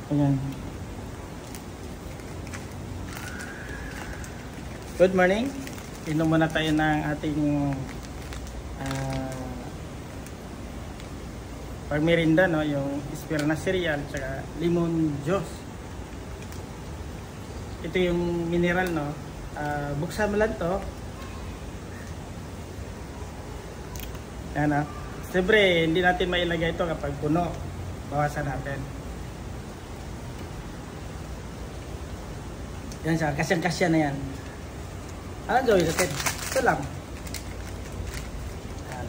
Ayan. Good morning. Inom muna tayo ng ating pagmerinda, no? Yung Esperana cereal tsaka lemon juice. Ito yung mineral, no? Buksan mo lang to. Yan, no? Siyempre, hindi natin mailagay ito kapag puno. Bawasan natin. Yan siya, kasyang-kasya na yan. Ano gawin natin? Ito lang. Yan.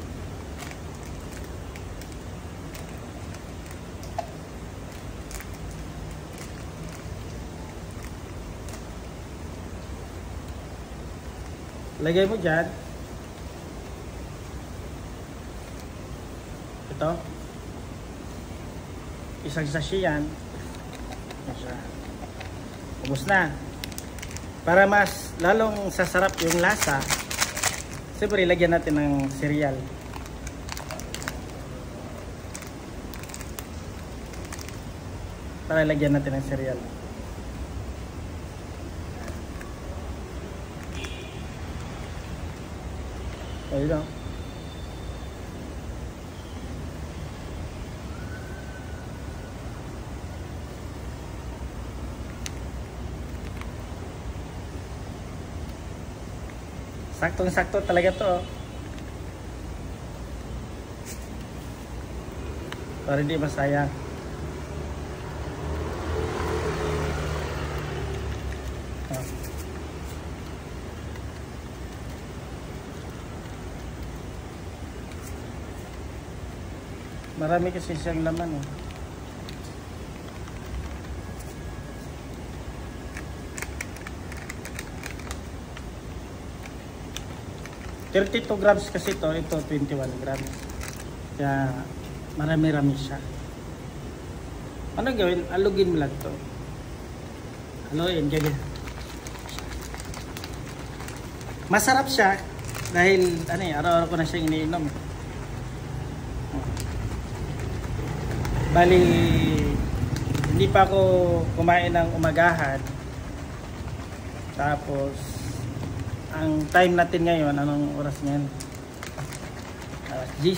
Lagay mo dyan. Ito. Isang sachet yan. Ubus na. Para mas lalong sasarap yung lasa, siyempre lagyan natin ng cereal. Para lagyan natin ng cereal. Ayun o. Saktong-sakto talaga to. Para hindi masayang. Marami kasi siyang laman, eh. $32 grams kasi ito 21 grams. Kaya marami-rami siya. Ano gawin? Alugin mo lang ito. Haluin, ganyan. Masarap siya dahil araw-araw ko na siyang iniinom. Bali, hindi pa ako kumain ng umagahan. Tapos ang time natin ngayon, anong oras ngayon? 10.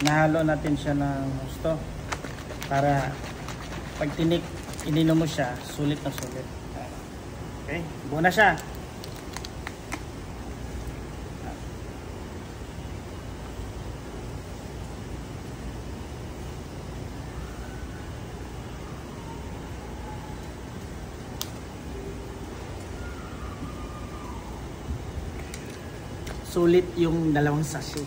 Nahalo natin siya ng gusto para pag ininom mo siya, sulit na sulit. Okay, buo na siya. Sulit yung dalawang sachet.